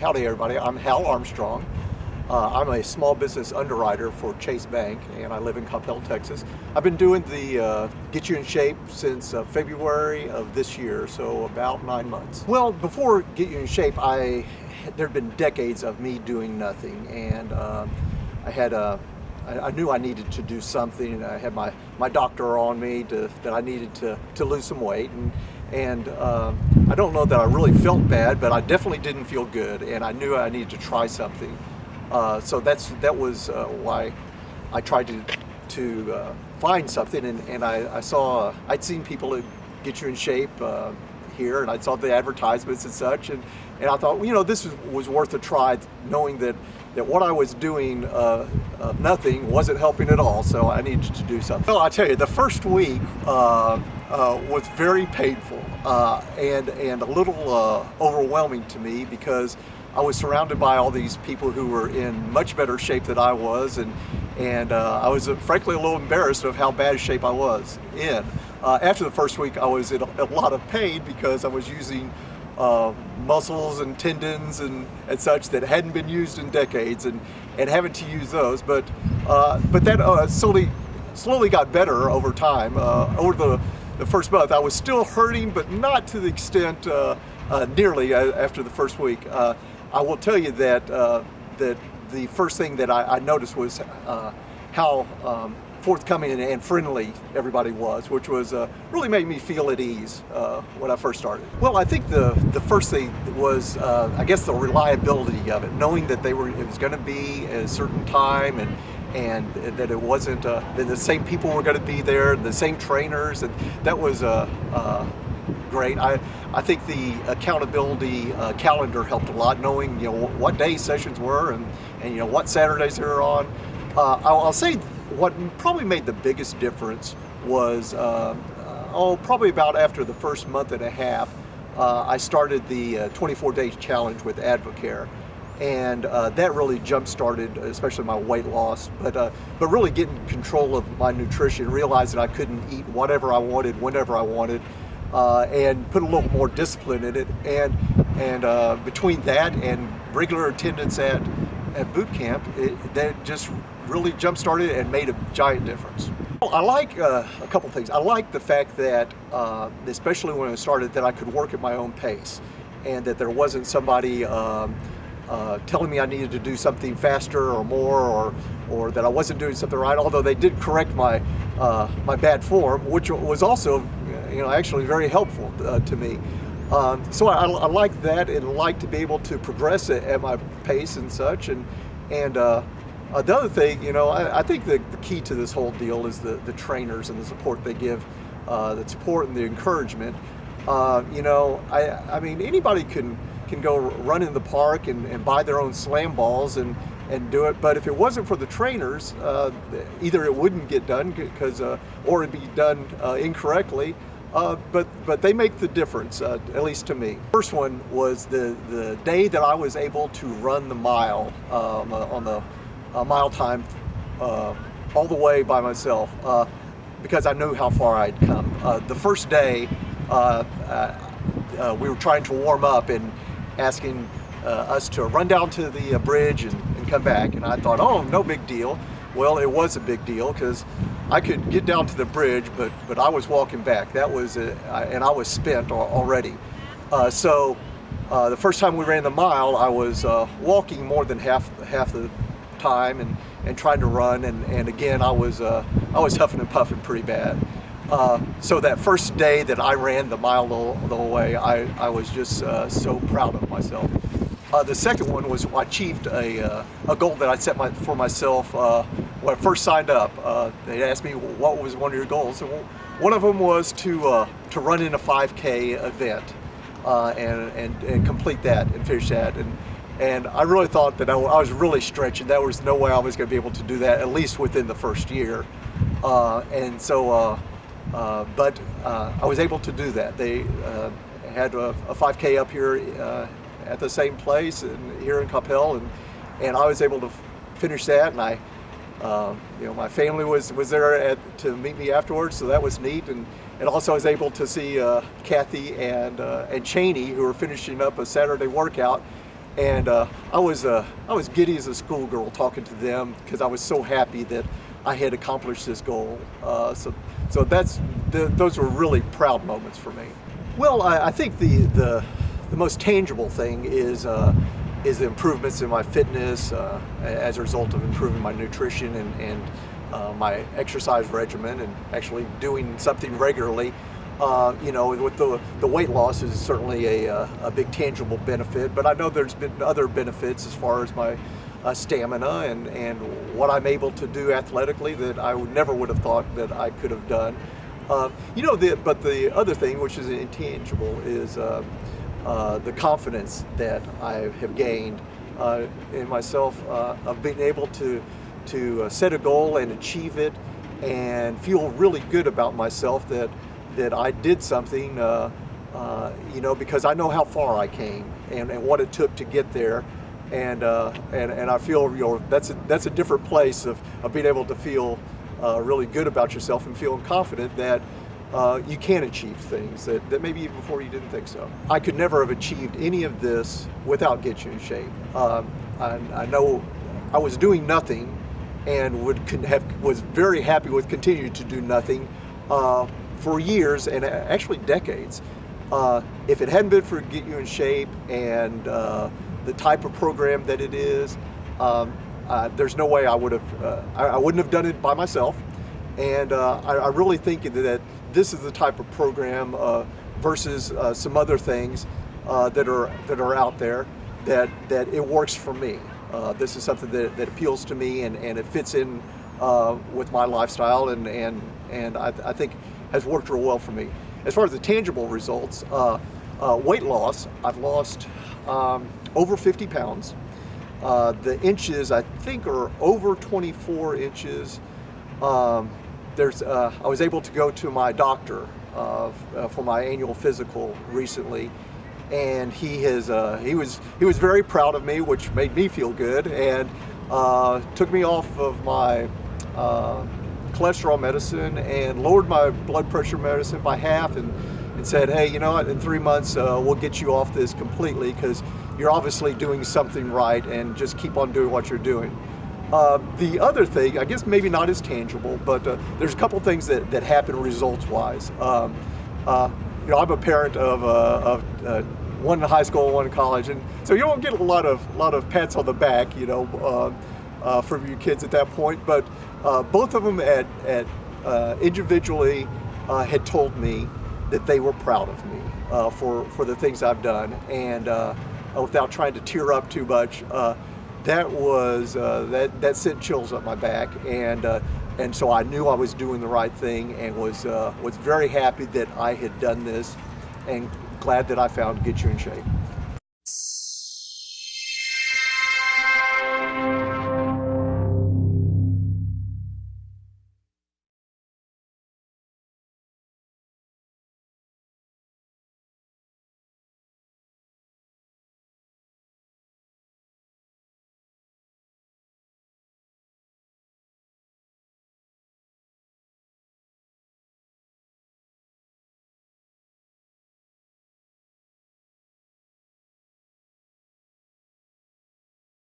Howdy everybody, I'm Hal Armstrong. I'm a small business underwriter for Chase Bank and I live in Coppell, Texas. I've been doing the Get You in Shape since February of this year, so about 9 months. Well, before Get You in Shape, there had been decades of me doing nothing, and I knew I needed to do something, and I had my doctor on me that I needed to lose some weight, and I don't know that I really felt bad, but I definitely didn't feel good, and I knew I needed to try something. So that was why I tried to find something, and I saw, I'd seen people that Get You in Shape here, and I saw the advertisements and such, and I thought, you know, this was worth a try, knowing that what I was doing, nothing, wasn't helping at all, so I needed to do something. Well, I tell you, the first week was very painful and a little overwhelming to me, because I was surrounded by all these people who were in much better shape than I was, and I was frankly a little embarrassed of how bad shape I was in. After the first week, I was in a lot of pain because I was using muscles and tendons and such that hadn't been used in decades, and having to use those. But that slowly got better over time. Over the first month, I was still hurting, but not to the extent nearly after the first week. I will tell you that the first thing that I noticed was how forthcoming and friendly everybody was, which was really made me feel at ease when I first started. Well, I think the first thing was I guess the reliability of it, knowing that it was going to be at a certain time, and that it wasn't that the same people were going to be there, the same trainers, and that was great. I think the accountability calendar helped a lot, knowing, you know, what day sessions were and you know what Saturdays they were on. I'll say what probably made the biggest difference was probably about after the first month and a half, I started the 24-day challenge with Advocare, and that really jump-started, especially my weight loss, but really getting control of my nutrition, realizing I couldn't eat whatever I wanted, whenever I wanted, and put a little more discipline in it, and between that and regular attendance at boot camp, that just really jump-started and made a giant difference. I like a couple things. I like the fact that, especially when I started, that I could work at my own pace, and that there wasn't somebody telling me I needed to do something faster or more, or that I wasn't doing something right, although they did correct my bad form, which was also, you know, actually very helpful to me. So I like that, and like to be able to progress at my pace and such. And the other thing, you know, I think the key to this whole deal is the trainers and the support they give, the support and the encouragement. You know, I mean, anybody can go run in the park and buy their own slam balls and do it, but if it wasn't for the trainers, either it wouldn't get done or it'd be done incorrectly. But they make the difference, at least to me. First one was the day that I was able to run the mile on the mile time all the way by myself, because I knew how far I'd come. The first day, we were trying to warm up and asking us to run down to the bridge and come back, and I thought, oh, no big deal. Well, it was a big deal, because I could get down to the bridge, but I was walking back. That was and I was spent already. So the first time we ran the mile, I was walking more than half the time and trying to run, and again I was huffing and puffing pretty bad. So that first day that I ran the mile the whole way, I was just so proud of myself. The second one was I achieved a goal that I set for myself when I first signed up. They asked me, what was one of your goals? And one of them was to run in a 5K event and complete that and finish that. And I really thought that I was really stretching. There was no way I was going to be able to do that, at least within the first year. And so, but I was able to do that. They had a 5K up here at the same place and here in Coppell, and I was able to finish that, and I, you know, my family was there to meet me afterwards, so that was neat, and also I was able to see Kathy and Cheney, who were finishing up a Saturday workout, and I was giddy as a schoolgirl talking to them because I was so happy that I had accomplished this goal. So those were really proud moments for me. Well, I think the most tangible thing is the improvements in my fitness as a result of improving my nutrition and my exercise regimen and actually doing something regularly. With the weight loss is certainly a big tangible benefit, but I know there's been other benefits as far as my stamina and what I'm able to do athletically that I never would have thought that I could have done. But the other thing, which is intangible, is the confidence that I have gained in myself of being able to set a goal and achieve it and feel really good about myself that I did something, because I know how far I came and what it took to get there, and I feel that's a different place of being able to feel really good about yourself and feeling confident that you can achieve things that maybe even before you didn't think so. I could never have achieved any of this without Get You in Shape. I know I was doing nothing and was very happy with continuing to do nothing for years and actually decades. If it hadn't been for Get You in Shape and the type of program that it is, there's no way I wouldn't have done it by myself. And I really think that this is the type of program versus some other things that are out there that it works for me. This is something that appeals to me and it fits in with my lifestyle and I think has worked real well for me. As far as the tangible results, weight loss, I've lost over 50 pounds. The inches I think are over 24 inches. I was able to go to my doctor for my annual physical recently, and he was very proud of me, which made me feel good, and took me off of my cholesterol medicine and lowered my blood pressure medicine by half, and said, hey, in 3 months we'll get you off this completely because you're obviously doing something right, and just keep on doing what you're doing. The other thing, I guess maybe not as tangible, but there's a couple things that happen results-wise. I'm a parent of one in high school, one in college, and so you don't get a lot of pats on the back, from your kids at that point. But both of them individually had told me that they were proud of me for the things I've done, and without trying to tear up too much. That sent chills up my back, and so I knew I was doing the right thing, and was very happy that I had done this, and glad that I found Get You in Shape.